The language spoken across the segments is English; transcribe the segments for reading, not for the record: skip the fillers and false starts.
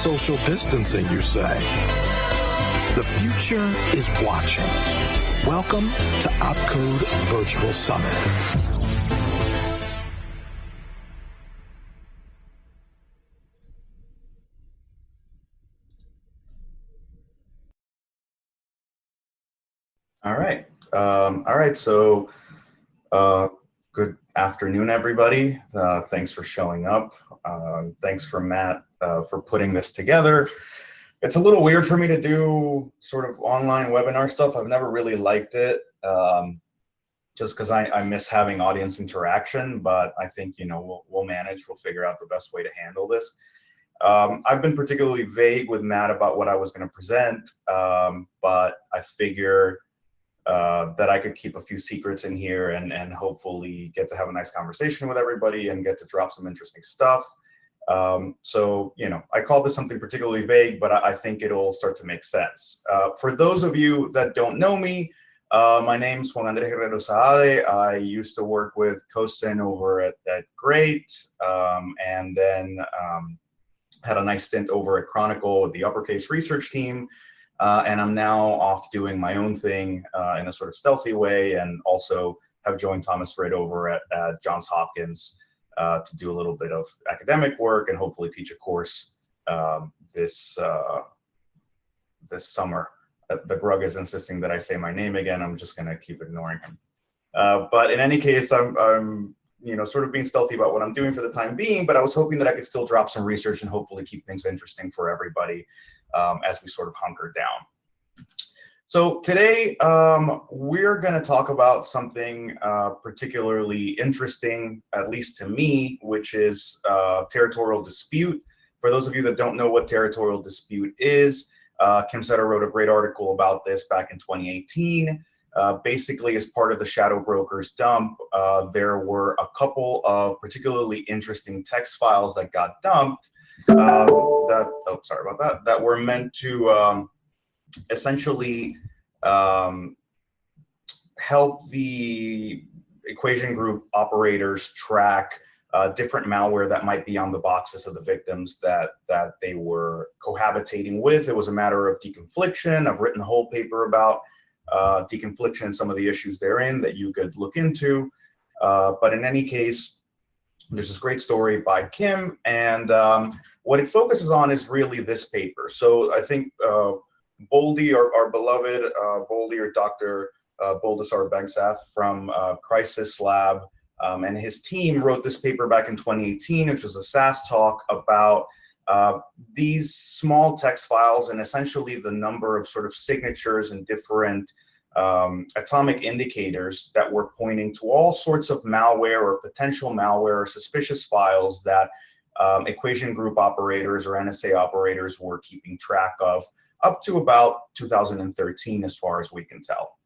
social distancing, you say? The future is watching. Welcome to Opcode Virtual Summit. All right. So, good afternoon, everybody. Thanks for showing up. Thanks for Matt for putting this together. It's a little weird for me to do sort of online webinar stuff. I've never really liked it, just because I miss having audience interaction. But I think we'll manage. We'll figure out the best way to handle this. I've been particularly vague with Matt about what I was going to present, but I figure that I could keep a few secrets in here and hopefully get to have a nice conversation with everybody and get to drop some interesting stuff. So, I call this something particularly vague, but I think it'll start to make sense. For those of you that don't know me, my name's Juan Andrés Guerrero Saade. I used to work with Kosten over at Great, and then had a nice stint over at Chronicle with the Uppercase research team. And I'm now off doing my own thing in a sort of stealthy way, and also have joined Thomas Ridd over at Johns Hopkins to do a little bit of academic work and hopefully teach a course this summer. The Grug is insisting that I say my name again. I'm just going to keep ignoring him. But in any case, I'm sort of being stealthy about what I'm doing for the time being, but I was hoping that I could still drop some research and hopefully keep things interesting for everybody as we sort of hunker down. So today, we're going to talk about something particularly interesting, at least to me, which is territorial dispute. For those of you that don't know what territorial dispute is, Kim Sutter wrote a great article about this back in 2018. Basically, as part of the Shadow Brokers dump, there were a couple of particularly interesting text files that got dumped that were meant to essentially help the equation group operators track different malware that might be on the boxes of the victims that they were cohabitating with. It was a matter of deconfliction. I've written a whole paper about deconfliction and some of the issues therein that you could look into. But in any case, there's this great story by Kim, and what it focuses on is really this paper. So I think Boldy, our beloved Boldy, or Dr. Boldasar Begsath from Crisis Lab, and his team wrote this paper back in 2018, which was a SAS talk about these small text files and essentially the number of sort of signatures and different atomic indicators that were pointing to all sorts of malware or potential malware or suspicious files that equation group operators or NSA operators were keeping track of up to about 2013, as far as we can tell.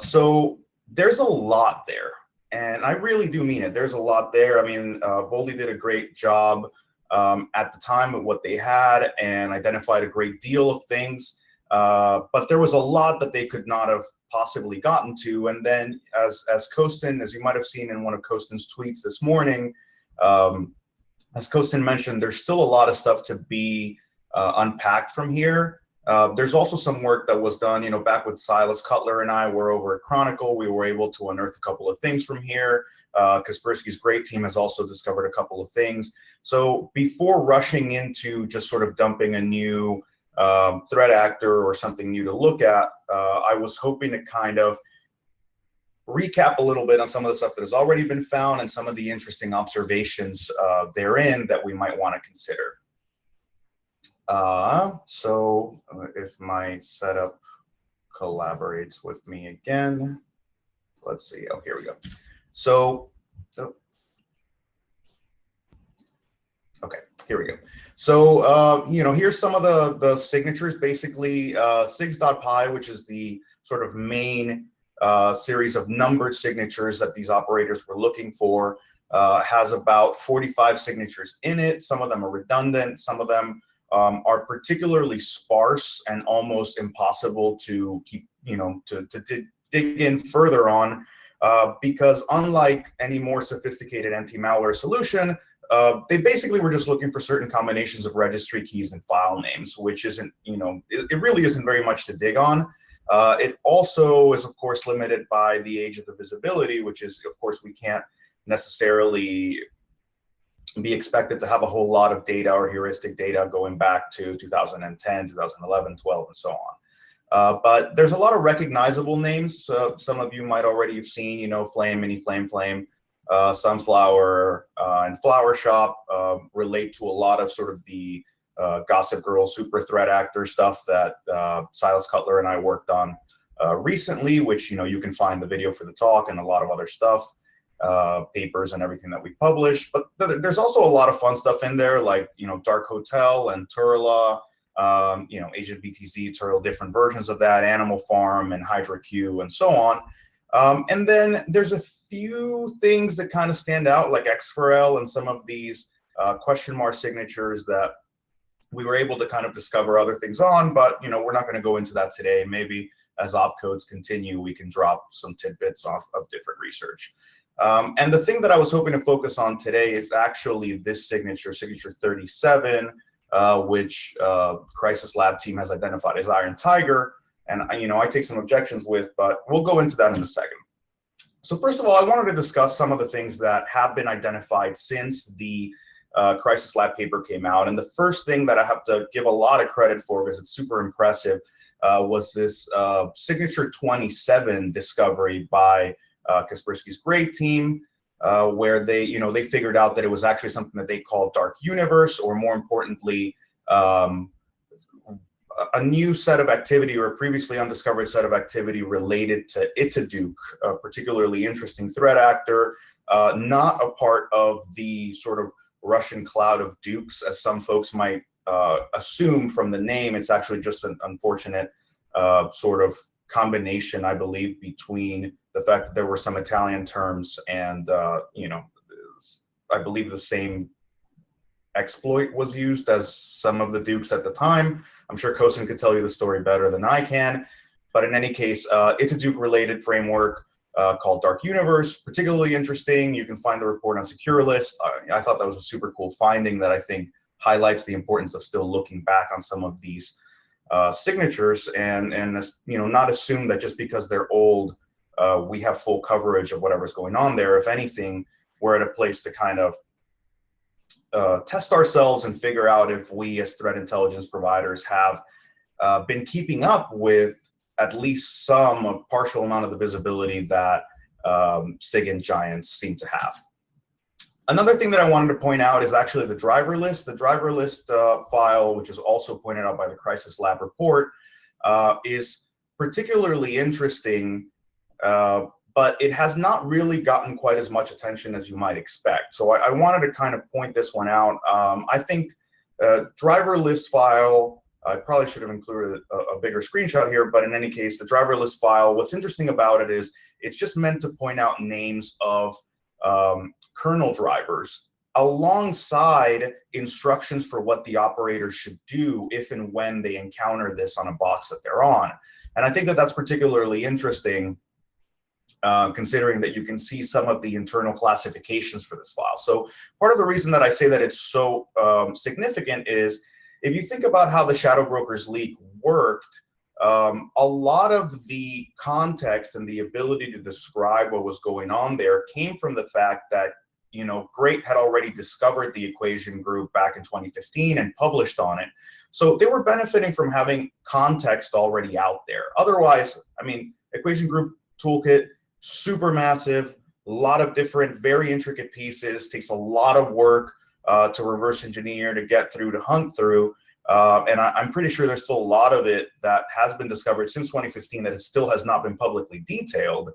So there's a lot there, and I really do mean it. There's a lot there. I mean, Boldy did a great job at the time of what they had and identified a great deal of things. But there was a lot that they could not have possibly gotten to. And then as Kosten, as you might have seen in one of Kosten's tweets this morning, as Kosten mentioned, there's still a lot of stuff to be unpacked from here. There's also some work that was done, back with Silas Cutler and I were over at Chronicle. We were able to unearth a couple of things from here. Kaspersky's great team has also discovered a couple of things. So before rushing into just sort of dumping a new threat actor or something new to look at, I was hoping to kind of recap a little bit on some of the stuff that has already been found and some of the interesting observations therein that we might want to consider. So if my setup collaborates with me again, let's see. Oh, here we go. So okay, here we go. So, here's some of the signatures. Basically, sigs.pi, which is the sort of main series of numbered signatures that these operators were looking for, has about 45 signatures in it. Some of them are redundant. Some of them are particularly sparse and almost impossible to keep, to dig in further on, because unlike any more sophisticated anti-malware solution, they basically were just looking for certain combinations of registry keys and file names, which isn't, it really isn't very much to dig on. It also is, of course, limited by the age of the visibility, which is, of course, we can't necessarily be expected to have a whole lot of data or heuristic data going back to 2010, 2011, 12, and so on. But there's a lot of recognizable names. Some of you might already have seen, Flame, Mini Flame, Flame, Sunflower, and Flower Shop relate to a lot of sort of the Gossip Girl super threat actor stuff that Silas Cutler and I worked on recently, which, you can find the video for the talk and a lot of other stuff. Papers and everything that we publish, but there's also a lot of fun stuff in there, like Dark Hotel and Turla, Agent BTZ, Turla, different versions of that, Animal Farm and Hydra Q, and so on. And then there's a few things that kind of stand out, like X4L and some of these question mark signatures that we were able to kind of discover other things on, but we're not going to go into that today. Maybe as opcodes continue, we can drop some tidbits off of different research. And the thing that I was hoping to focus on today is actually this signature 37, which Crisis Lab team has identified as Iron Tiger. And, I take some objections with, but we'll go into that in a second. So first of all, I wanted to discuss some of the things that have been identified since the Crisis Lab paper came out. And the first thing that I have to give a lot of credit for, because it's super impressive, was this signature 27 discovery by Kaspersky's great team, where they figured out that it was actually something that they called Dark Universe, or more importantly, a new set of activity or a previously undiscovered set of activity related to Itaduke, a particularly interesting threat actor, not a part of the sort of Russian cloud of dukes, as some folks might assume from the name. It's actually just an unfortunate sort of combination, I believe, between the fact that there were some Italian terms and, I believe the same exploit was used as some of the dukes at the time. I'm sure Kosin could tell you the story better than I can. But in any case, it's a Duke-related framework called Dark Universe, particularly interesting. You can find the report on SecureList. I thought that was a super cool finding that I think highlights the importance of still looking back on some of these signatures and not assume that just because they're old, we have full coverage of whatever's going on there. If anything, we're at a place to kind of test ourselves and figure out if we as threat intelligence providers have been keeping up with at least some partial amount of the visibility that SIGINT giants seem to have. Another thing that I wanted to point out is actually the driver list. The driver list file, which is also pointed out by the Crisis Lab report, is particularly interesting, but it has not really gotten quite as much attention as you might expect. So I wanted to kind of point this one out. I think driver list file, I probably should have included a bigger screenshot here, but in any case, the driver list file, what's interesting about it is it's just meant to point out names of kernel drivers alongside instructions for what the operator should do if and when they encounter this on a box that they're on. And I think that that's particularly interesting, considering that you can see some of the internal classifications for this file. So part of the reason that I say that it's so significant is if you think about how the Shadow Brokers leak worked, a lot of the context and the ability to describe what was going on there came from the fact that, Great had already discovered the equation group back in 2015 and published on it. So they were benefiting from having context already out there. Otherwise, equation group toolkit, super massive, a lot of different, very intricate pieces, takes a lot of work to reverse engineer, to get through, to hunt through. And I'm pretty sure there's still a lot of it that has been discovered since 2015 that it still has not been publicly detailed.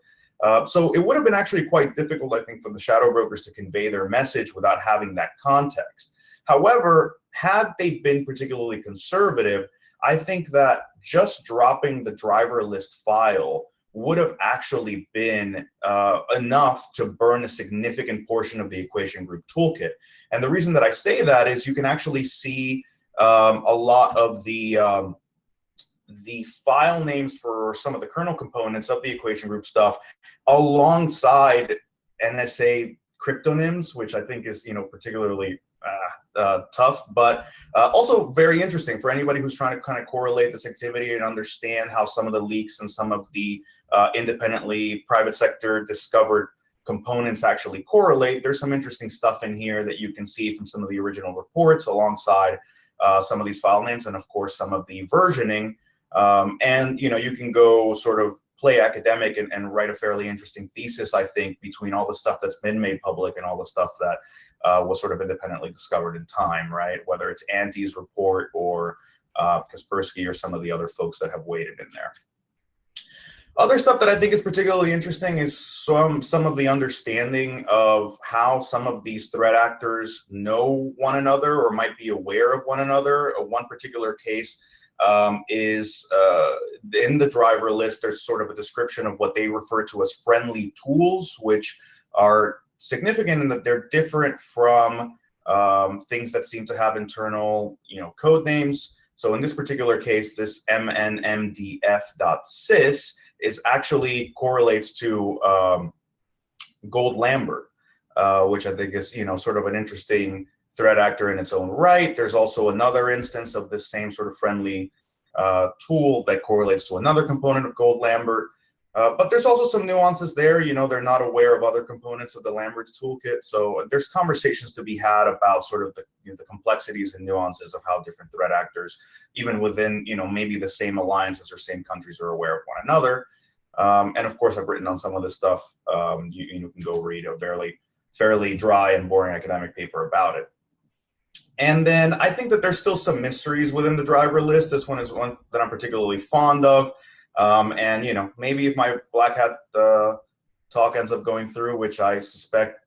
So it would have been actually quite difficult, I think, for the Shadow Brokers to convey their message without having that context. However, had they been particularly conservative, I think that just dropping the driver list file would have actually been enough to burn a significant portion of the equation group toolkit. And the reason that I say that is you can actually see a lot of the file names for some of the kernel components of the equation group stuff alongside NSA cryptonyms, which I think is, particularly tough, but also very interesting for anybody who's trying to kind of correlate this activity and understand how some of the leaks and some of the independently private sector discovered components actually correlate. There's some interesting stuff in here that you can see from some of the original reports alongside some of these file names and of course some of the versioning. And you can go sort of play academic and write a fairly interesting thesis, I think, between all the stuff that's been made public and all the stuff that was sort of independently discovered in time, right? Whether it's Anti's report or Kaspersky or some of the other folks that have waded in there. Other stuff that I think is particularly interesting is some of the understanding of how some of these threat actors know one another or might be aware of one another. One particular case is in the driver list. There's sort of a description of what they refer to as friendly tools, which are significant in that they're different from things that seem to have internal, code names. So in this particular case, this MNMDF.sys is actually correlates to Gold Lambert, which I think is, sort of an interesting threat actor in its own right. There's also another instance of this same sort of friendly tool that correlates to another component of Gold Lambert. But there's also some nuances there. They're not aware of other components of the Lambert's toolkit. So there's conversations to be had about sort of the complexities and nuances of how different threat actors, even within, maybe the same alliances or same countries, are aware of one another. And of course, I've written on some of this stuff. You can go read a fairly dry and boring academic paper about it. And then I think that there's still some mysteries within the driver list. This one is one that I'm particularly fond of. And maybe if my Black Hat talk ends up going through, which I suspect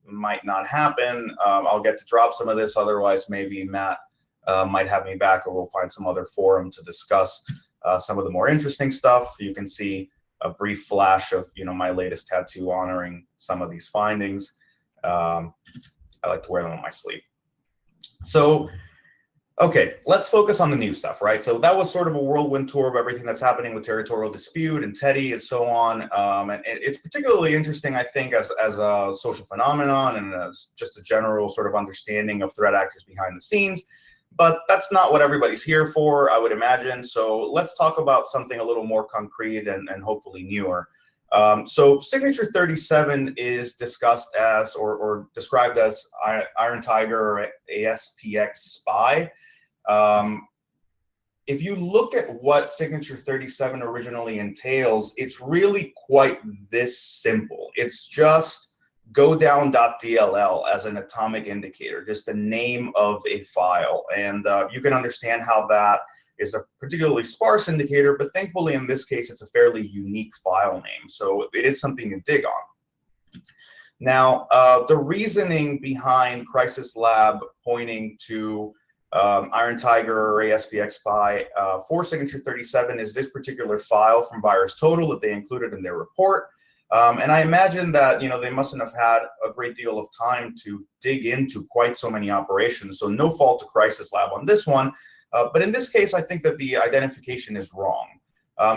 might not happen, I'll get to drop some of this. Otherwise, maybe Matt might have me back, or we'll find some other forum to discuss some of the more interesting stuff. You can see a brief flash of my latest tattoo honoring some of these findings. I like to wear them on my sleeve. So, okay, let's focus on the new stuff, right? So that was sort of a whirlwind tour of everything that's happening with territorial dispute and Teddy and so on. And it's particularly interesting, I think, as a social phenomenon and as just a general sort of understanding of threat actors behind the scenes. But that's not what everybody's here for, I would imagine. So let's talk about something a little more concrete and hopefully newer. So Signature 37 is discussed as or described as Iron Tiger or ASPX spy. If you look at what Signature 37 originally entails, it's really quite this simple. It's just godown.dll as an atomic indicator, just the name of a file. And you can understand how that is a particularly sparse indicator, but thankfully in this case, it's a fairly unique file name. So it is something to dig on. Now, the reasoning behind Crisis Lab pointing to Iron Tiger or ASPX spy for Signature 37 is this particular file from VirusTotal that they included in their report. And I imagine that, they mustn't have had a great deal of time to dig into quite so many operations. So no fault to Crisis Lab on this one. But in this case, I think that the identification is wrong.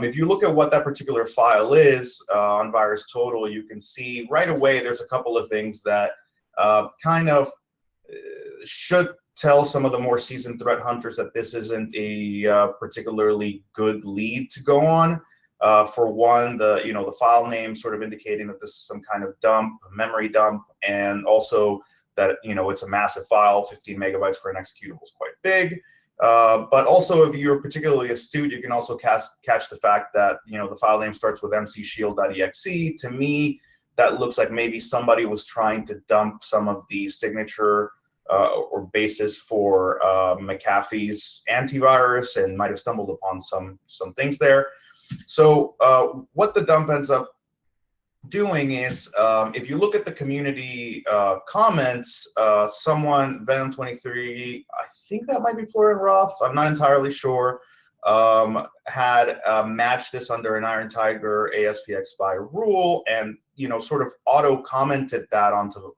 If you look at what that particular file is on VirusTotal, you can see right away there's a couple of things that kind of should tell some of the more seasoned threat hunters that this isn't a particularly good lead to go on. For one, the file name sort of indicating that this is some kind of dump, memory dump, and also that it's a massive file. 15 megabytes for an executable is quite big. But also, if you're particularly astute, you can also catch the fact that the file name starts with mcshield.exe. To me, that looks like maybe somebody was trying to dump some of the signature or basis for McAfee's antivirus and might have stumbled upon some things there. So what the dump ends up doing is, if you look at the community comments, someone, Venom23, I think that might be Florian Roth, I'm not entirely sure, had matched this under an Iron Tiger ASPX spy rule and, sort of auto-commented that onto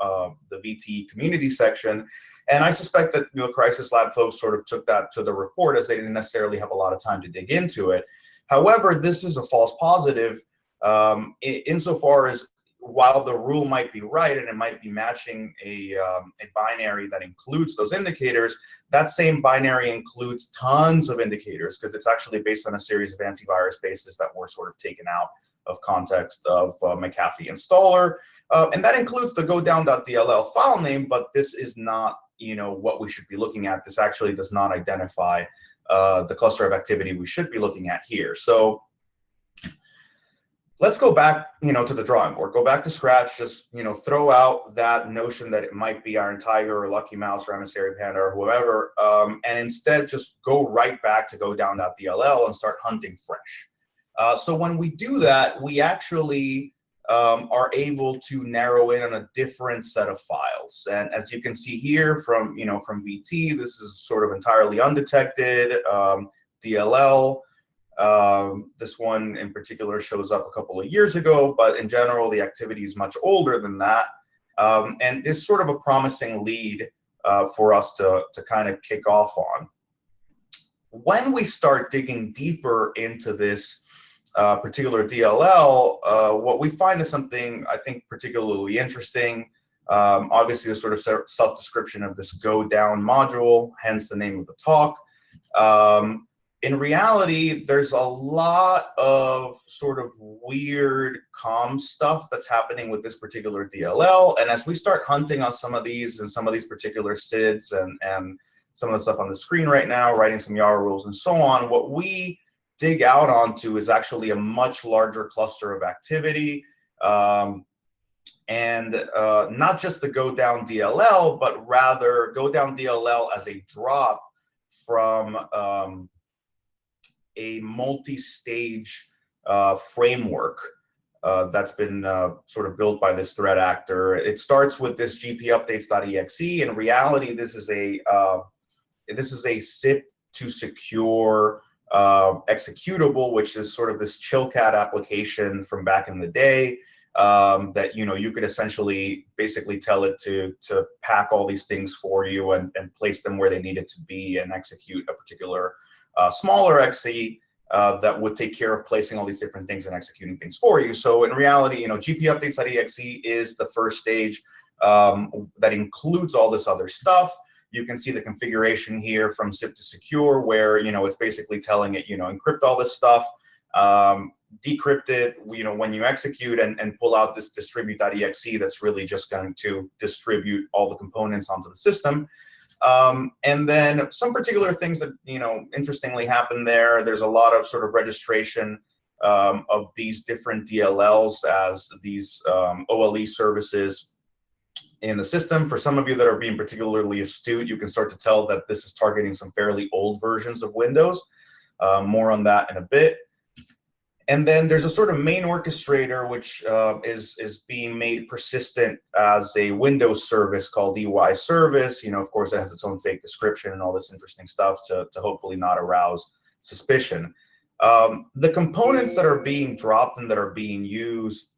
the VT community section. And I suspect that Crisis Lab folks sort of took that to the report as they didn't necessarily have a lot of time to dig into it. However, this is a false positive insofar as while the rule might be right and it might be matching a binary that includes those indicators, that same binary includes tons of indicators because it's actually based on a series of antivirus bases that were sort of taken out of context of McAfee installer. And that includes the godown.dll file name, but this is not, what we should be looking at. This actually does not identify the cluster of activity we should be looking at here. So let's go back, to the drawing board, go back to scratch, just, throw out that notion that it might be Iron Tiger or Lucky Mouse or Emissary Panda or whoever, and instead just go right back to godown.dll and start hunting fresh. So when we do that, we actually are able to narrow in on a different set of files. And as you can see here from, from VT, this is sort of entirely undetected, DLL. This one in particular shows up a couple of years ago, but in general, the activity is much older than that, and is sort of a promising lead for us to kind of kick off on. When we start digging deeper into this particular DLL, what we find is something I think particularly interesting. Obviously, the sort of self-description of this go down module, hence the name of the talk. In reality, there's a lot of sort of weird comm stuff that's happening with this particular DLL. And as we start hunting on some of these and some of these particular SIDs and some of the stuff on the screen right now, writing some YARA rules and so on, what we dig out onto is actually a much larger cluster of activity. And not just the go down DLL, but rather go down DLL as a drop from a multi-stage framework that's been sort of built by this threat actor. It starts with this gpupdates.exe. In reality, this is a SIP to secure executable, which is sort of this Chillcat application from back in the day that you could essentially basically tell it to pack all these things for you and place them where they needed to be and execute a particular smaller exe that would take care of placing all these different things and executing things for you. So in reality, gpupdates.exe is the first stage that includes all this other stuff. You can see the configuration here from SIP to secure, where it's basically telling it encrypt all this stuff, decrypt it when you execute, and pull out this distribute.exe that's really just going to distribute all the components onto the system. And then some particular things that, interestingly happen there. There's a lot of sort of registration of these different DLLs as these OLE services in the system. For some of you that are being particularly astute, you can start to tell that this is targeting some fairly old versions of Windows. More on that in a bit. And then there's a sort of main orchestrator, which is being made persistent as a Windows service called EY service. Of course, it has its own fake description and all this interesting stuff to hopefully not arouse suspicion. The components that are being dropped and that are being used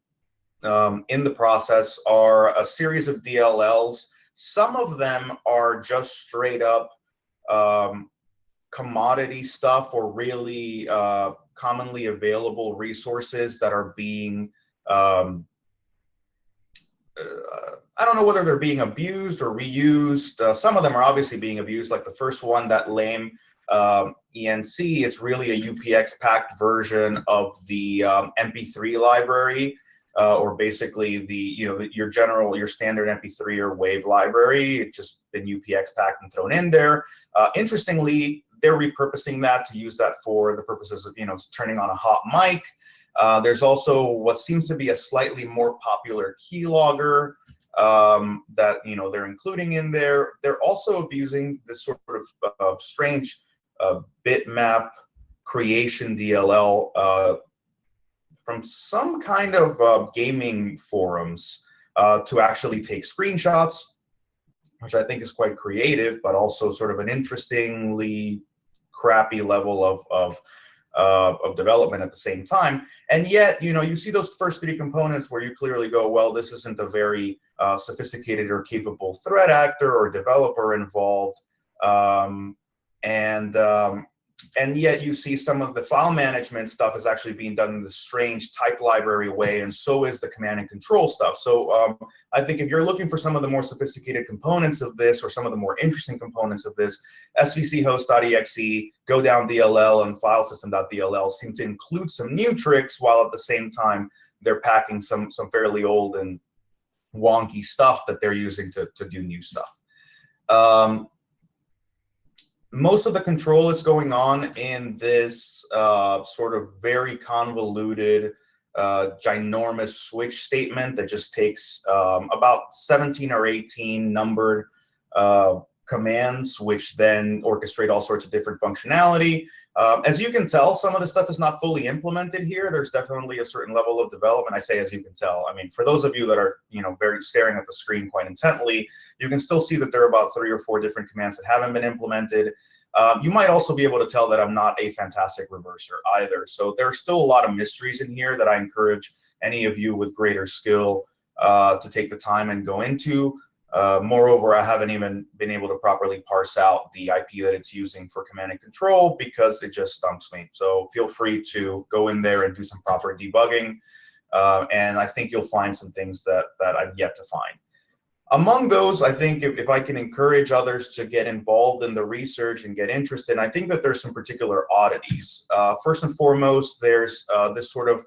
in the process are a series of DLLs. Some of them are just straight up commodity stuff or really commonly available resources that are being, I don't know whether they're being abused or reused. Some of them are obviously being abused, like the first one, that lame ENC. It's really a UPX packed version of the MP3 library, or basically the your standard MP3 or WAV library. It's just been UPX packed and thrown in there. Interestingly, they're repurposing that to use that for the purposes of turning on a hot mic. There's also what seems to be a slightly more popular keylogger that they're including in there. They're also abusing this sort of strange bitmap creation DLL from some kind of gaming forums to actually take screenshots, which I think is quite creative, but also sort of an interestingly crappy level of development at the same time. And yet, you see those first three components where you clearly go, well, this isn't a very sophisticated or capable threat actor or developer involved. And yet you see some of the file management stuff is actually being done in this strange type library way, and so is the command and control stuff. So I think if you're looking for some of the more sophisticated components of this, or some of the more interesting components of this, svchost.exe, go down DLL, and filesystem.dll seem to include some new tricks, while at the same time they're packing some fairly old and wonky stuff that they're using to do new stuff. Most of the control is going on in this sort of very convoluted, ginormous switch statement that just takes about 17 or 18 numbered commands, which then orchestrate all sorts of different functionality. As you can tell, some of the stuff is not fully implemented here. There's definitely a certain level of development. I say as you can tell. I mean, for those of you that are, very staring at the screen quite intently, you can still see that there are about 3 or 4 different commands that haven't been implemented. You might also be able to tell that I'm not a fantastic reverser either. So there are still a lot of mysteries in here that I encourage any of you with greater skill to take the time and go into. Moreover, I haven't even been able to properly parse out the IP that it's using for command and control because it just stumps me. So feel free to go in there and do some proper debugging. And I think you'll find some things that I've yet to find. Among those, I think if I can encourage others to get involved in the research and get interested, I think that there's some particular oddities. First and foremost, there's this sort of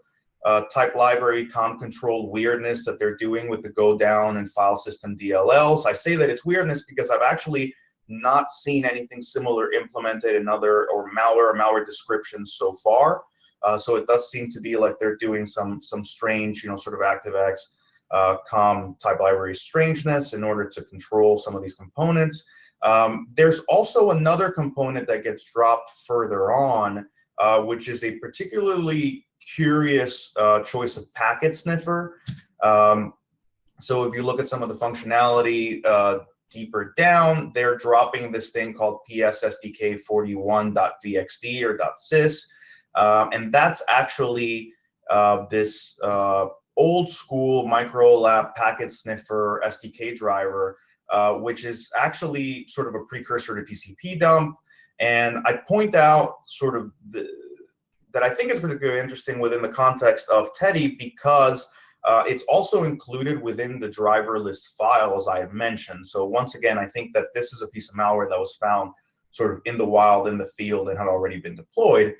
type library com control weirdness that they're doing with the go down and file system DLLs. I say that it's weirdness because I've actually not seen anything similar implemented in other or malware descriptions so far. So it does seem to be like they're doing some strange, sort of ActiveX com type library strangeness in order to control some of these components. There's also another component that gets dropped further on, which is a particularly curious choice of packet sniffer. So if you look at some of the functionality deeper down, they're dropping this thing called psSDK41.vxd or .sys, and that's actually this old school microlab packet sniffer SDK driver, which is actually sort of a precursor to TCP dump. And I point out sort of that I think is particularly interesting within the context of Teddy because it's also included within the driver list file, as I had mentioned. So once again, I think that this is a piece of malware that was found sort of in the wild, in the field, and had already been deployed.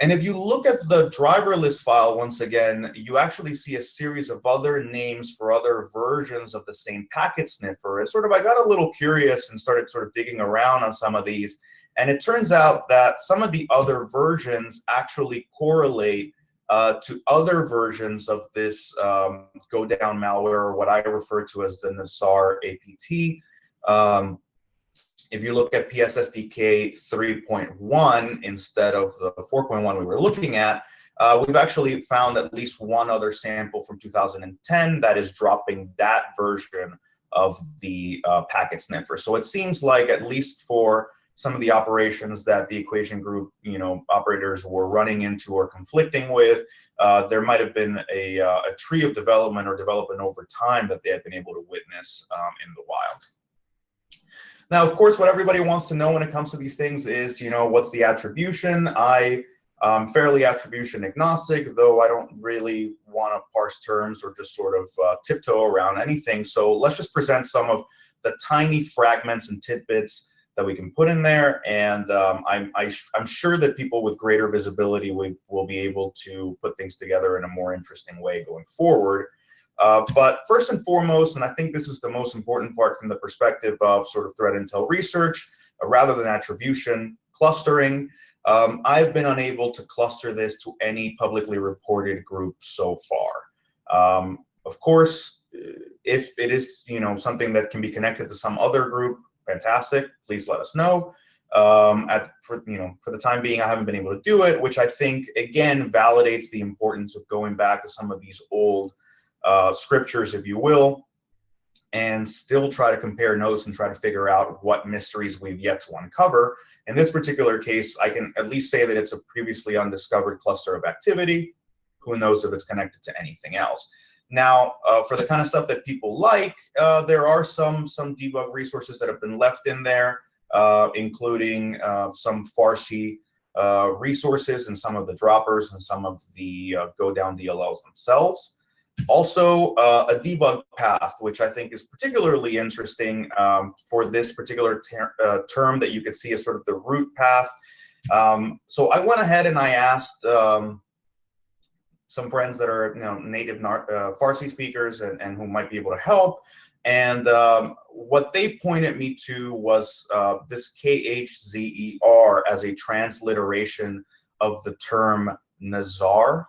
And if you look at the driver list file, once again, you actually see a series of other names for other versions of the same packet sniffer. And sort of I got a little curious and started sort of digging around on some of these. And it turns out that some of the other versions actually correlate to other versions of this go down malware, or what I refer to as the Nassar APT. If you look at psSDK 3.1 instead of the 4.1 we were looking at, we've actually found at least one other sample from 2010 that is dropping that version of the packet sniffer. So it seems like, at least for some of the operations that the equation group, operators were running into or conflicting with, there might have been a tree of development or development over time that they had been able to witness in the wild. Now, of course, what everybody wants to know when it comes to these things is, what's the attribution? I'm fairly attribution agnostic, though I don't really want to parse terms or just sort of tiptoe around anything. So let's just present some of the tiny fragments and tidbits that we can put in there. And I'm sure that people with greater visibility will be able to put things together in a more interesting way going forward. But first and foremost, and I think this is the most important part from the perspective of sort of threat intel research, rather than attribution, clustering. I've been unable to cluster this to any publicly reported group so far. Of course, if it is something that can be connected to some other group, fantastic. Please let us know. For the time being, I haven't been able to do it, which I think again validates the importance of going back to some of these old scriptures, if you will, and still try to compare notes and try to figure out what mysteries we've yet to uncover. In this particular case, I can at least say that it's a previously undiscovered cluster of activity. Who knows if it's connected to anything else? Now, for the kind of stuff that people like, there are some debug resources that have been left in there. including some Farsi resources and some of the droppers and some of the go down DLLs themselves. Also, a debug path, which I think is particularly interesting for this particular term that you could see as sort of the root path. So I went ahead and I asked some friends that are native Farsi speakers and who might be able to help. And what they pointed me to was this KHZER as a transliteration of the term Nazar.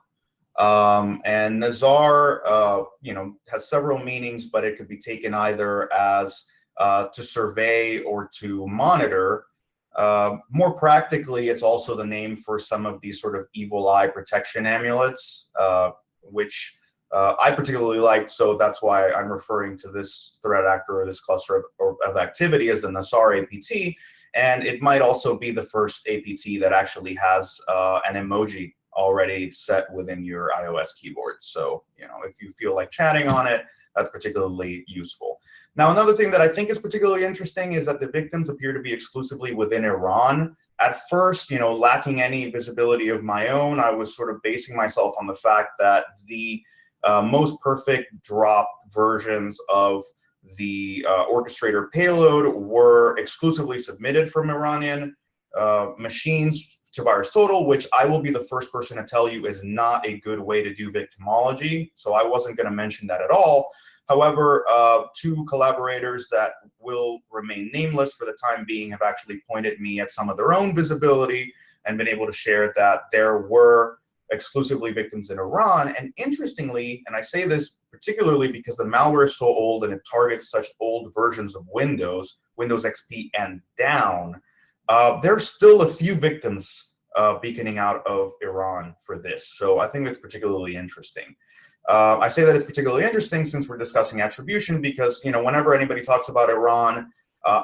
And Nazar, has several meanings, but it could be taken either as to survey or to monitor. More practically, it's also the name for some of these sort of evil eye protection amulets, which I particularly like, so that's why I'm referring to this threat actor or this cluster of activity as the Nazar APT. And it might also be the first APT that actually has an emoji already set within your iOS keyboard. So, if you feel like chatting on it, that's particularly useful. Now, another thing that I think is particularly interesting is that the victims appear to be exclusively within Iran. At first, lacking any visibility of my own, I was sort of basing myself on the fact that the most perfect drop versions of the orchestrator payload were exclusively submitted from Iranian machines to VirusTotal, which I will be the first person to tell you is not a good way to do victimology. So I wasn't going to mention that at all. However, two collaborators that will remain nameless for the time being have actually pointed me at some of their own visibility and been able to share that there were exclusively victims in Iran. And interestingly, and I say this particularly because the malware is so old and it targets such old versions of Windows XP and down, there's still a few victims beaconing out of Iran for this. So I think that's particularly interesting. I say that it's particularly interesting since we're discussing attribution because, whenever anybody talks about Iran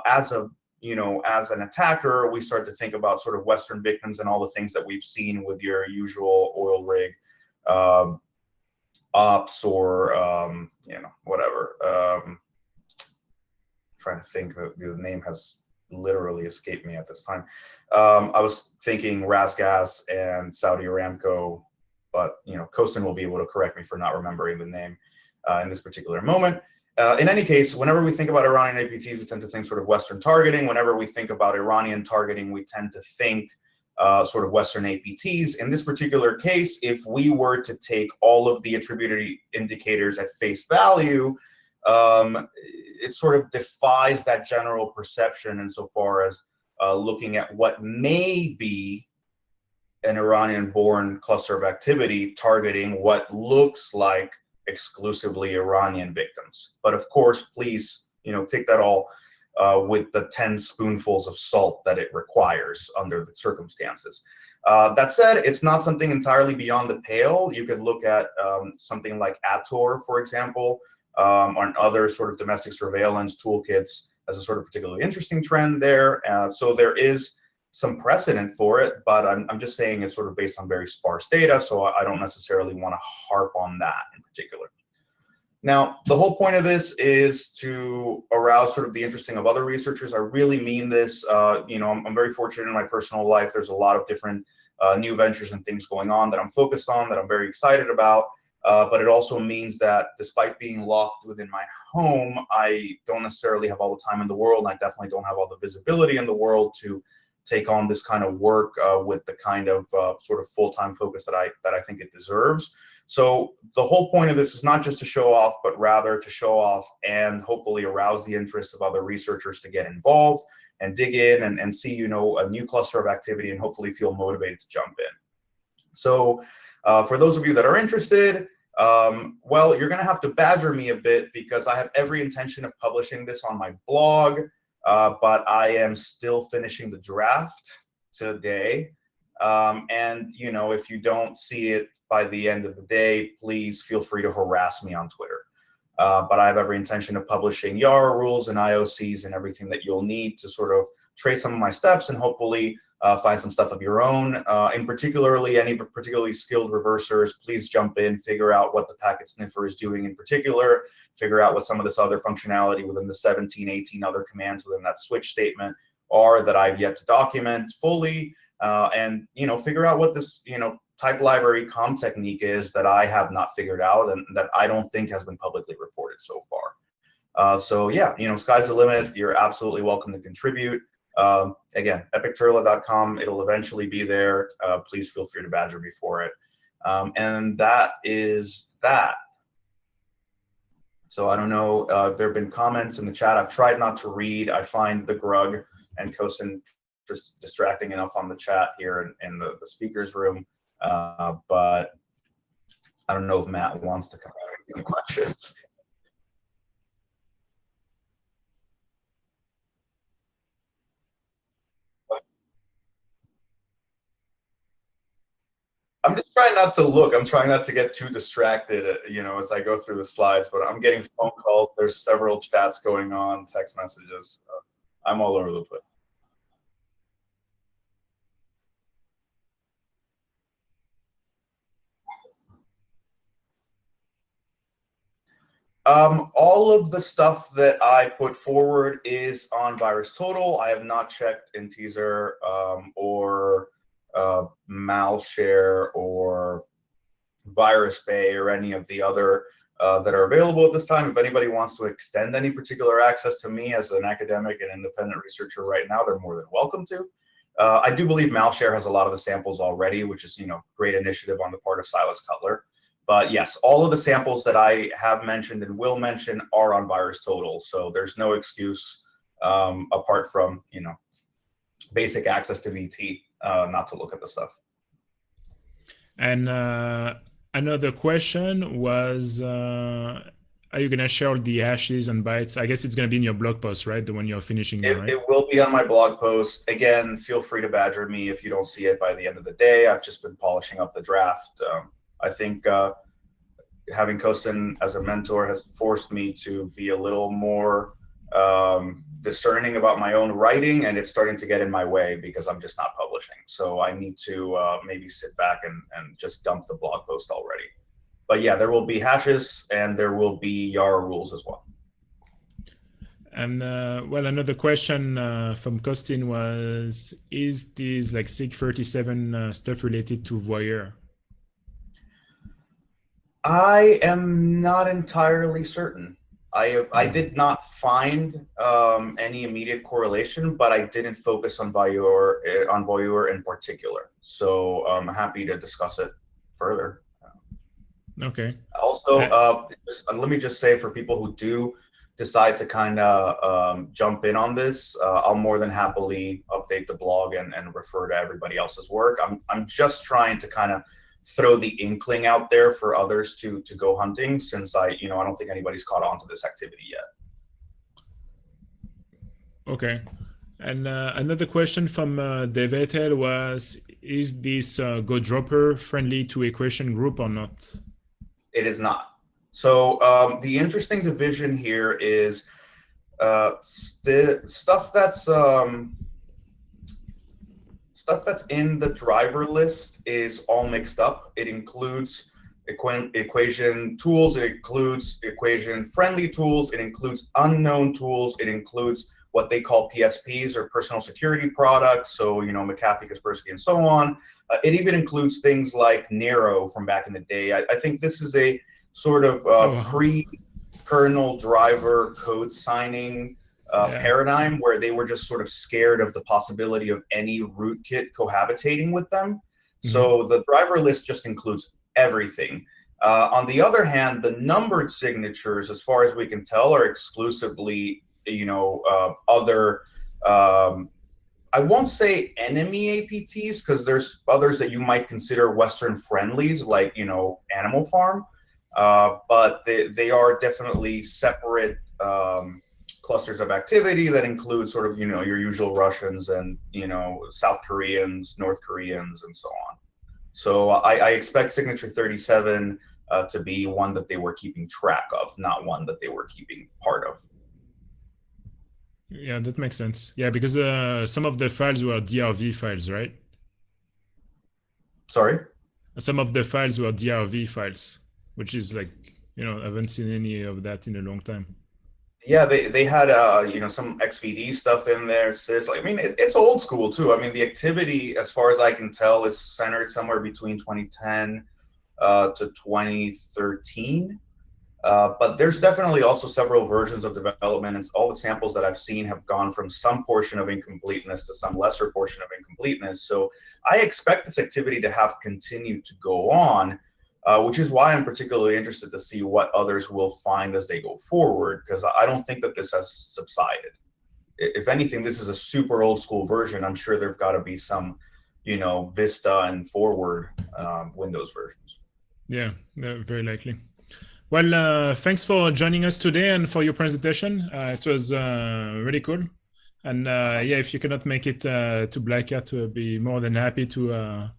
as an attacker, we start to think about sort of Western victims and all the things that we've seen with your usual oil rig ops or, whatever. Trying to think, the name has literally escaped me at this time. I was thinking Rasgas and Saudi Aramco, but Kostin will be able to correct me for not remembering the name in this particular moment. In any case, whenever we think about Iranian APTs, we tend to think sort of Western targeting. Whenever we think about Iranian targeting, we tend to think sort of Western APTs. In this particular case, if we were to take all of the attributed indicators at face value, it sort of defies that general perception insofar as looking at what may be an Iranian-born cluster of activity targeting what looks like exclusively Iranian victims. But of course, please, take that all with the 10 spoonfuls of salt that it requires under the circumstances. That said, it's not something entirely beyond the pale. You could look at something like Ator, for example, on other sort of domestic surveillance toolkits as a sort of particularly interesting trend there. So there is some precedent for it, but I'm just saying it's sort of based on very sparse data, so I don't necessarily want to harp on that in particular. Now, the whole point of this is to arouse sort of the interest of other researchers. I really mean this. I'm very fortunate in my personal life. There's a lot of different new ventures and things going on that I'm focused on that I'm very excited about. But it also means that despite being locked within my home, I don't necessarily have all the time in the world, and I definitely don't have all the visibility in the world to take on this kind of work with the kind of sort of full-time focus that I think it deserves. So the whole point of this is not just to show off, but rather to show off and hopefully arouse the interest of other researchers to get involved and dig in and see, a new cluster of activity and hopefully feel motivated to jump in. So for those of you that are interested, well, you're going to have to badger me a bit because I have every intention of publishing this on my blog, but I am still finishing the draft today. And, if you don't see it by the end of the day, please feel free to harass me on Twitter. But I have every intention of publishing YARA rules and IOCs and everything that you'll need to sort of trace some of my steps and hopefully find some stuff of your own. In particularly, any particularly skilled reversers, please jump in, figure out what the packet sniffer is doing in particular, figure out what some of this other functionality within the 17, 18 other commands within that switch statement are that I've yet to document fully, and figure out what this type library com technique is that I have not figured out and that I don't think has been publicly reported so far. So yeah, sky's the limit. You're absolutely welcome to contribute. Again, epicturla.com. It'll eventually be there. Please feel free to badger me for it. And that is that. So I don't know if there have been comments in the chat. I've tried not to read. I find the Grug and Kosin just distracting enough on the chat here in the speaker's room. But I don't know if Matt wants to come out with any questions. I'm just trying not to look. I'm trying not to get too distracted, as I go through the slides. But I'm getting phone calls. There's several chats going on, text messages. I'm all over the place. All of the stuff that I put forward is on VirusTotal. I have not checked in Teaser or Malshare or Virus Bay or any of the other that are available at this time. If anybody wants to extend any particular access to me as an academic and independent researcher right now, they're more than welcome to. I do believe Malshare has a lot of the samples already, which is great initiative on the part of Silas Cutler. But yes, all of the samples that I have mentioned and will mention are on VirusTotal, so there's no excuse apart from basic access to VT not to look at the stuff. And another question was, are you going to share all the hashes and bytes? I guess it's going to be in your blog post, right? The one you're finishing now, right? It will be on my blog post. Again, feel free to badger me if you don't see it by the end of the day. I've just been polishing up the draft. I think having Kosin as a mentor has forced me to be a little more discerning about my own writing, and it's starting to get in my way because I'm just not publishing. So I need to maybe sit back and just dump the blog post already. But yeah, there will be hashes and there will be Yara rules as well. And well, another question from Kostin was, is this like SIG37 stuff related to Voyeur? I am not entirely certain. I did not find any immediate correlation, but I didn't focus on Voyeur in particular. So I'm happy to discuss it further. Okay. Also, let me just say, for people who do decide to kind of jump in on this, I'll more than happily update the blog and refer to everybody else's work. I'm just trying to kind of throw the inkling out there for others to go hunting, since I don't think anybody's caught on to this activity yet. Okay. And another question from Devetel was, is this GoDropper friendly to equation group or not? It is not. So the interesting division here is stuff that's in the driver list is all mixed up. It includes equation tools, it includes equation friendly tools, it includes unknown tools, it includes what they call PSPs or personal security products, so McAfee, Kaspersky, and so on. It even includes things like Nero from back in the day. I think this is a sort of pre-kernel driver code signing paradigm where they were just sort of scared of the possibility of any rootkit cohabitating with them. So the driver list just includes everything. On the other hand, the numbered signatures, as far as we can tell, are exclusively, other, I won't say enemy APTs, because there's others that you might consider Western friendlies, like, Animal Farm. But they are definitely separate clusters of activity that include sort of, your usual Russians and, South Koreans, North Koreans, and so on. So I expect signature 37 to be one that they were keeping track of, not one that they were keeping part of. Yeah, that makes sense. Yeah, because some of the files were DRV files, right? Sorry? Some of the files were DRV files, which is like, I haven't seen any of that in a long time. Yeah, they had some XVD stuff in there. Sys, like, I mean, it's old school too. I mean, the activity, as far as I can tell, is centered somewhere between 2010 to 2013. But there's definitely also several versions of development, and all the samples that I've seen have gone from some portion of incompleteness to some lesser portion of incompleteness. So I expect this activity to have continued to go on, which is why I'm particularly interested to see what others will find as they go forward, because I don't think that this has subsided. If anything, this is a super old school version. I'm sure there've got to be some, Vista and forward Windows versions. Yeah, very likely. Well, thanks for joining us today and for your presentation. It was really cool. And yeah, if you cannot make it to Black Hat, we'll be more than happy to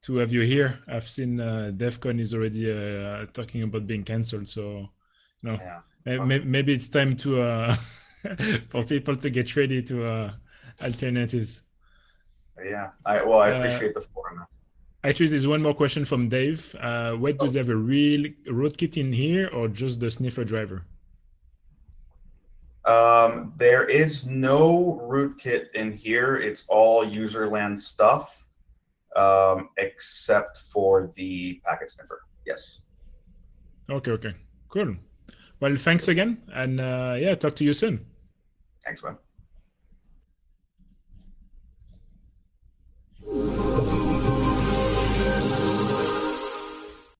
have you here. I've seen DEF CON is already talking about being canceled. So, maybe it's time to for people to get ready to alternatives. Yeah, I appreciate the forum. Actually, there's one more question from Dave. Wait, does have a real rootkit in here or just the sniffer driver? There is no rootkit in here. It's all userland stuff, except for the packet sniffer. Yes. Okay, cool. Well, thanks again, and yeah, talk to you soon. Thanks, man.